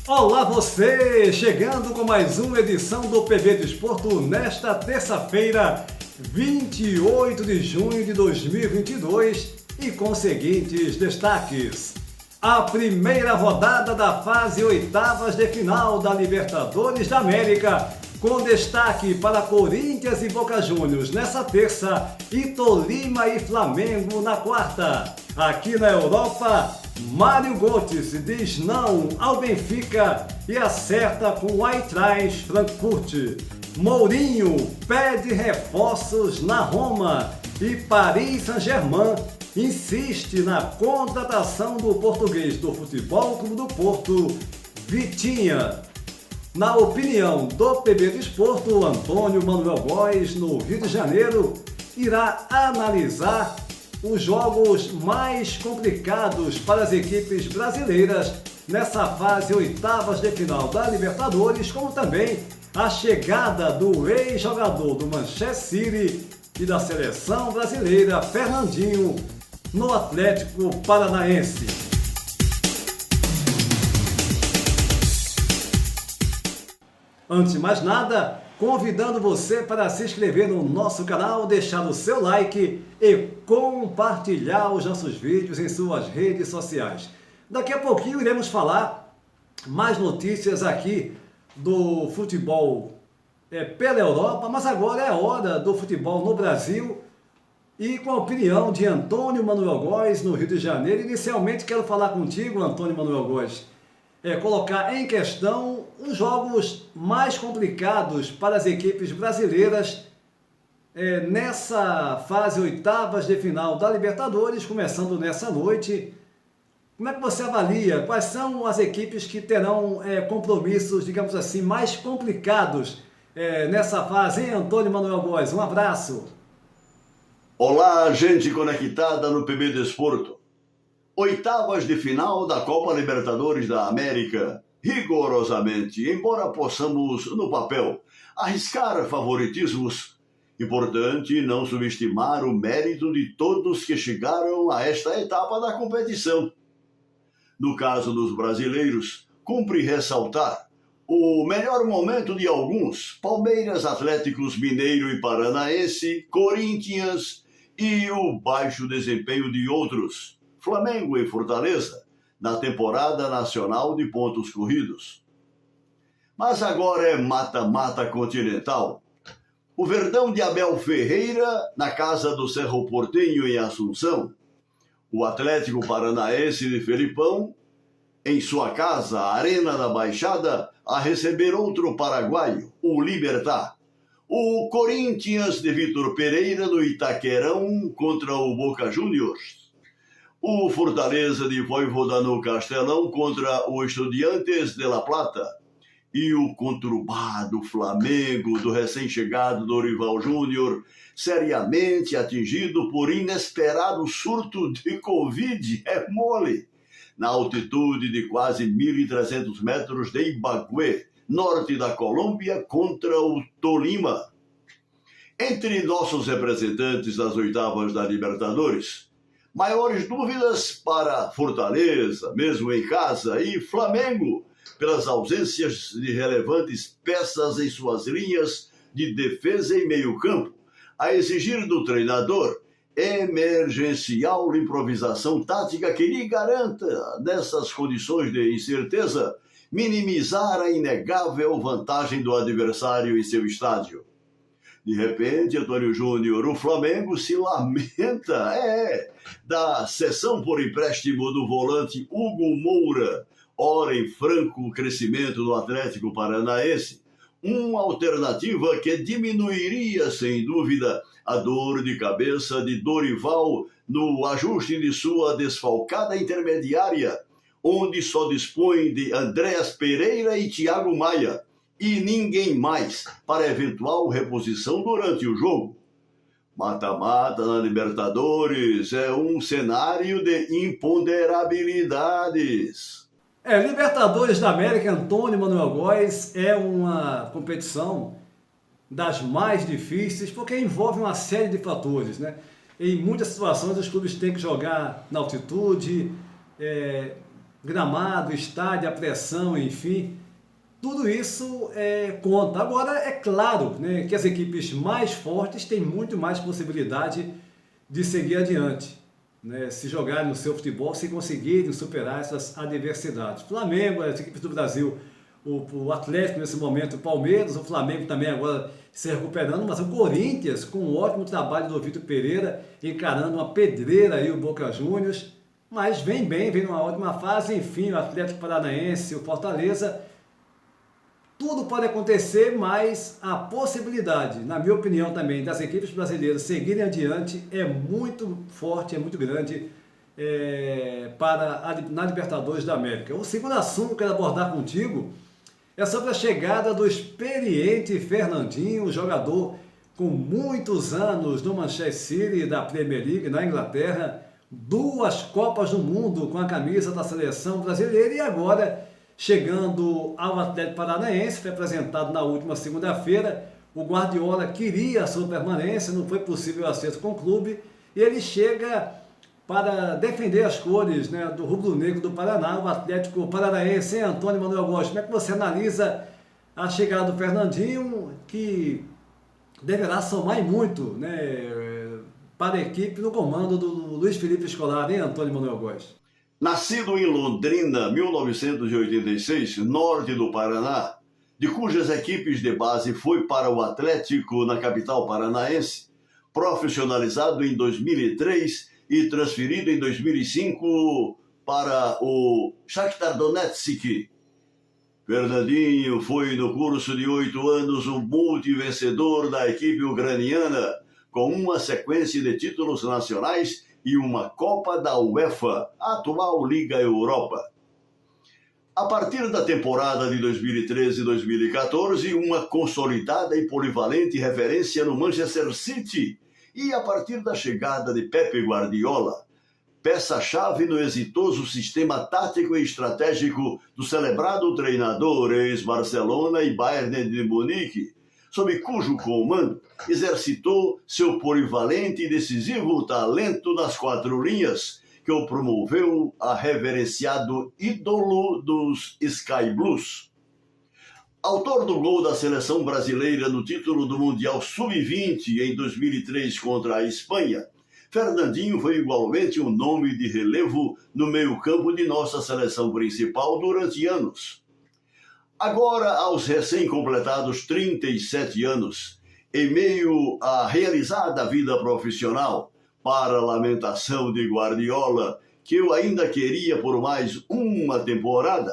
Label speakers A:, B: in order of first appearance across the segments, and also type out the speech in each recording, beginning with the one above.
A: Olá você, chegando com mais uma edição do PB Desporto nesta terça-feira, 28 de junho de 2022 e com os seguintes destaques. A primeira rodada da fase oitavas de final da Libertadores da América, com destaque para Corinthians e Boca Juniors nessa terça e Tolima e Flamengo na quarta. Aqui na Europa, Mário Götze diz não ao Benfica e acerta com o Eintracht Frankfurt. Mourinho pede reforços na Roma e Paris Saint-Germain insiste na contratação do português do Futebol Clube do Porto, Vitinha. Na opinião do PB Desporto, Antônio Manuel Góes, no Rio de Janeiro, irá analisar os jogos mais complicados para as equipes brasileiras nessa fase oitavas de final da Libertadores, como também a chegada do ex-jogador do Manchester City e da seleção brasileira, Fernandinho, no Atlético Paranaense. Antes de mais nada, convidando você para se inscrever no nosso canal, deixar o seu like e compartilhar os nossos vídeos em suas redes sociais. Daqui a pouquinho iremos falar mais notícias aqui do futebol pela Europa, mas agora é a hora do futebol no Brasil e com a opinião de Antônio Manuel Góes, no Rio de Janeiro. Inicialmente quero falar contigo, Antônio Manuel Góes, colocar em questão os jogos mais complicados para as equipes brasileiras nessa fase oitavas de final da Libertadores, começando nessa noite. Como é que você avalia? Quais são as equipes que terão compromissos, digamos assim, mais complicados nessa fase, hein, Antônio Manuel Góes? Um abraço.
B: Olá, gente conectada no PB Desporto. Oitavas de final da Copa Libertadores da América. Rigorosamente, embora possamos, no papel, arriscar favoritismos, importante não subestimar o mérito de todos que chegaram a esta etapa da competição. No caso dos brasileiros, cumpre ressaltar o melhor momento de alguns, Palmeiras, Atléticos Mineiro e Paranaense, Corinthians, e o baixo desempenho de outros, Flamengo e Fortaleza, na temporada nacional de pontos corridos. Mas agora é mata-mata continental. O Verdão de Abel Ferreira, na casa do Cerro Porteño em Assunção. O Atlético Paranaense de Felipão, em sua casa, a Arena da Baixada, a receber outro paraguaio, o Libertad. O Corinthians de Vitor Pereira, no Itaquerão, contra o Boca Juniors. O Fortaleza de Vojvoda no Castelão contra o Estudiantes de La Plata. E o conturbado Flamengo do recém-chegado Dorival Júnior, seriamente atingido por inesperado surto de Covid, é mole, na altitude de quase 1.300 metros de Ibagué, norte da Colômbia, contra o Tolima. Entre nossos representantes das oitavas da Libertadores, maiores dúvidas para Fortaleza, mesmo em casa, e Flamengo, pelas ausências de relevantes peças em suas linhas de defesa e meio-campo, a exigir do treinador emergencial improvisação tática que lhe garanta, nessas condições de incerteza, minimizar a inegável vantagem do adversário em seu estádio. De repente, Antônio Júnior, o Flamengo se lamenta, da cessão por empréstimo do volante Hugo Moura, ora em franco crescimento do Atlético Paranaense, uma alternativa que diminuiria, sem dúvida, a dor de cabeça de Dorival no ajuste de sua desfalcada intermediária, onde só dispõe de Andréas Pereira e Thiago Maia, e ninguém mais para eventual reposição durante o jogo. Mata-mata na Libertadores é um cenário de imponderabilidades.
A: Libertadores da América, Antônio Manuel Góes, é uma competição das mais difíceis, porque envolve uma série de fatores, né? Em muitas situações os clubes têm que jogar na altitude, gramado, estádio, a pressão, enfim, tudo isso conta. Agora, é claro, né, que as equipes mais fortes têm muito mais possibilidade de seguir adiante, né, se jogarem no seu futebol, se conseguirem superar essas adversidades. Flamengo, as equipes do Brasil, o Atlético nesse momento, o Palmeiras, o Flamengo também agora se recuperando, mas o Corinthians, com um ótimo trabalho do Vitor Pereira, encarando uma pedreira aí o Boca Juniors, mas vem bem, vem numa ótima fase. Enfim, o Atlético Paranaense, o Fortaleza, tudo pode acontecer, mas a possibilidade, na minha opinião também, das equipes brasileiras seguirem adiante é muito forte, é muito grande na Libertadores da América. O segundo assunto que eu quero abordar contigo é sobre a chegada do experiente Fernandinho, jogador com muitos anos no Manchester City da Premier League, na Inglaterra, 2 Copas do Mundo com a camisa da seleção brasileira e agora chegando ao Atlético Paranaense. Foi apresentado na última segunda-feira. O Guardiola queria a sua permanência, não foi possível o acerto com o clube e ele chega para defender as cores, né, do rubro-negro do Paraná, o Atlético Paranaense. Antônio Manuel Góes, como é que você analisa a chegada do Fernandinho, que deverá somar muito, né, para a equipe no comando do Luiz Felipe Scolari, hein, Antônio Manuel Góes?
B: Nascido em Londrina, 1986, norte do Paraná, de cujas equipes de base foi para o Atlético na capital paranaense, profissionalizado em 2003 e transferido em 2005 para o Shakhtar Donetsk. Fernandinho foi, no curso de 8 anos, o multivencedor da equipe ucraniana, com uma sequência de títulos nacionais e uma Copa da UEFA, a atual Liga Europa. A partir da temporada de 2013-2014, uma consolidada e polivalente referência no Manchester City, e a partir da chegada de Pepe Guardiola, peça-chave no exitoso sistema tático e estratégico do celebrado treinador ex-Barcelona e Bayern de Munique, sob cujo comando exercitou seu polivalente e decisivo talento nas 4 linhas, que o promoveu a reverenciado ídolo dos Sky Blues. Autor do gol da seleção brasileira no título do Mundial Sub-20 em 2003 contra a Espanha, Fernandinho foi igualmente um nome de relevo no meio-campo de nossa seleção principal durante anos. Agora, aos recém-completados 37 anos, em meio à realizada vida profissional, para a lamentação de Guardiola, que eu ainda queria por mais uma temporada,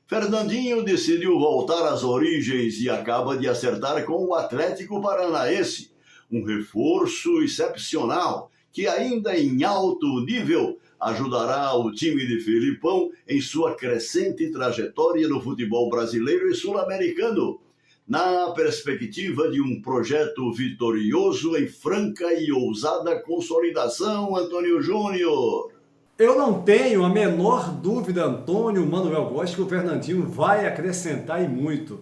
B: Fernandinho decidiu voltar às origens e acaba de acertar com o Atlético Paranaense, um reforço excepcional que ainda em alto nível ajudará o time de Felipão em sua crescente trajetória no futebol brasileiro e sul-americano, na perspectiva de um projeto vitorioso em franca e ousada consolidação, Antônio Júnior.
A: Eu não tenho a menor dúvida, Antônio Manuel Góes, que o Fernandinho vai acrescentar e muito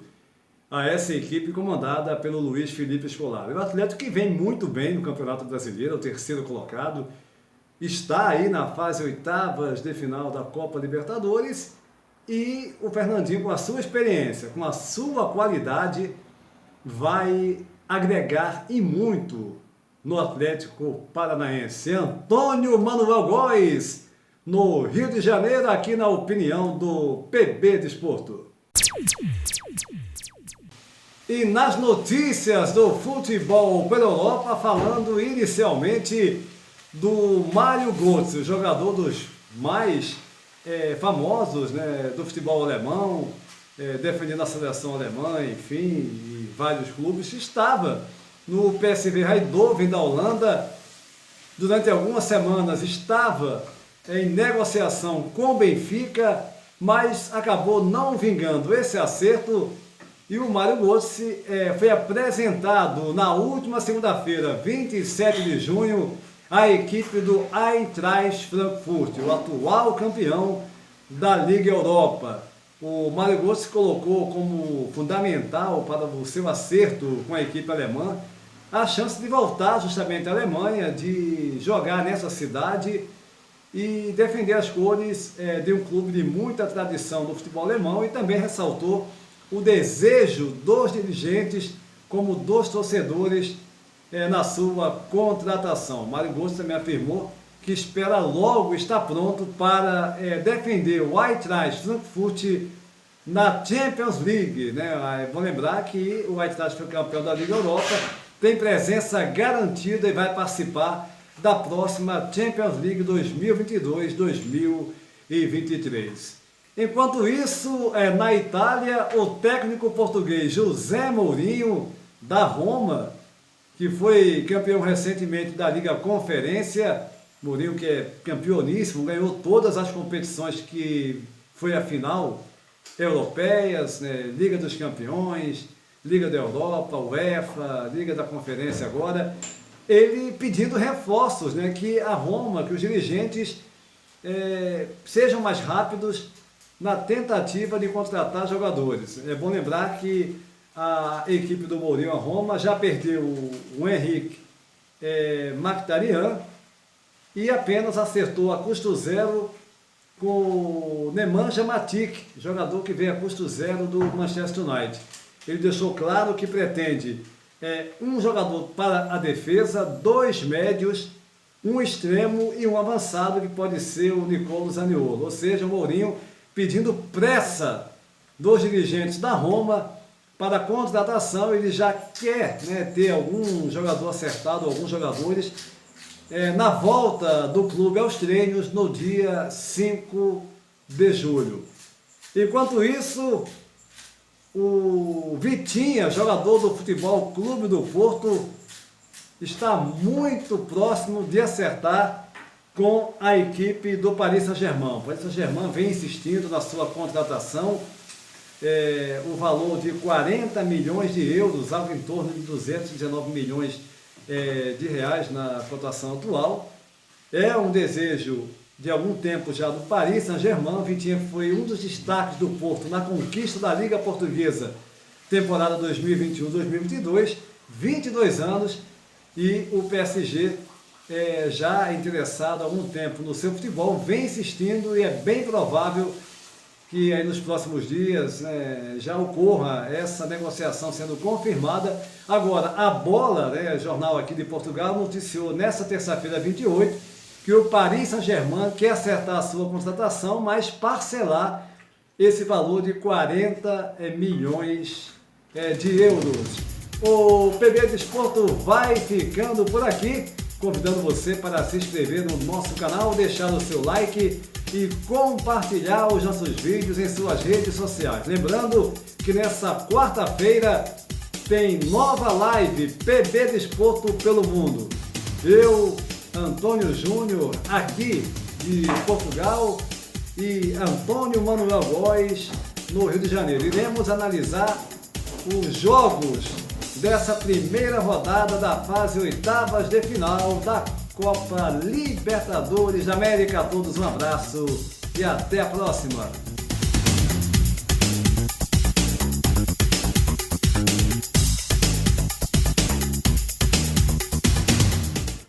A: a essa equipe comandada pelo Luiz Felipe Scolari. O Atlético, que vem muito bem no Campeonato Brasileiro, é o 3º colocado, está aí na fase 8ª de final da Copa Libertadores, e o Fernandinho, com a sua experiência, com a sua qualidade, vai agregar e muito no Atlético Paranaense. Antônio Manuel Góes, no Rio de Janeiro, aqui na opinião do PB Desporto. E nas notícias do futebol pela Europa, falando inicialmente do Mário Götze, jogador dos mais famosos, né, do futebol alemão, defendendo a seleção alemã, enfim, e vários clubes. Estava no PSV Eindhoven da Holanda durante algumas semanas, estava em negociação com o Benfica, mas acabou não vingando esse acerto, e o Mário Götze foi apresentado na última segunda-feira, 27 de junho, à equipe do Eintracht Frankfurt, o atual campeão da Liga Europa. O Mário Götze colocou como fundamental para o seu acerto com a equipe alemã a chance de voltar justamente à Alemanha, de jogar nessa cidade e defender as cores de um clube de muita tradição no futebol alemão, e também ressaltou o desejo dos dirigentes como dos torcedores na sua contratação. Mário Götze também afirmou que espera logo estar pronto para defender o Eintracht Frankfurt na Champions League, né? Vou lembrar que o Eintracht foi campeão da Liga Europa, tem presença garantida e vai participar da próxima Champions League 2022-2023. Enquanto isso, na Itália, o técnico português José Mourinho, da Roma, que foi campeão recentemente da Liga Conferência, Mourinho, que é campeoníssimo, ganhou todas as competições que foi a final, europeias, né? Liga dos Campeões, Liga da Europa, UEFA, Liga da Conferência agora, ele pedindo reforços, né? Que a Roma, que os dirigentes sejam mais rápidos na tentativa de contratar jogadores. É bom lembrar que a equipe do Mourinho, a Roma, já perdeu o Henrique Mkhitaryan, e apenas acertou a custo zero com o Nemanja Matic, jogador que veio a custo zero do Manchester United. Ele deixou claro que pretende um jogador para a defesa, 2 médios, um extremo e um avançado, que pode ser o Nicolo Zaniolo. Ou seja, o Mourinho pedindo pressa dos dirigentes da Roma para a contratação. Ele já quer ter algum jogador acertado, alguns jogadores, na volta do clube aos treinos no dia 5 de julho. Enquanto isso, o Vitinha, jogador do Futebol Clube do Porto, está muito próximo de acertar com a equipe do Paris Saint-Germain. O Paris Saint-Germain vem insistindo na sua contratação, o valor de 40 milhões de euros, algo em torno de 219 milhões de reais na cotação atual. É um desejo de algum tempo já do Paris Saint-Germain. Vitinha foi um dos destaques do Porto na conquista da Liga Portuguesa, temporada 2021-2022, 22 anos, e o PSG já interessado há algum tempo no seu futebol, vem insistindo, e é bem provável que aí nos próximos dias já ocorra essa negociação sendo confirmada. Agora, a Bola, jornal aqui de Portugal, noticiou nesta terça-feira 28 que o Paris Saint-Germain quer acertar a sua contratação, mas parcelar esse valor de 40 milhões de euros. O PB Desporto vai ficando por aqui, convidando você para se inscrever no nosso canal, deixar o seu like e compartilhar os nossos vídeos em suas redes sociais. Lembrando que nessa quarta-feira tem nova live PB Desporto pelo mundo. Eu, Antônio Júnior, aqui de Portugal, e Antônio Manuel Góes, no Rio de Janeiro. Iremos analisar os jogos dessa primeira rodada da fase oitavas de final da Copa Libertadores da América. A todos um abraço e até a próxima.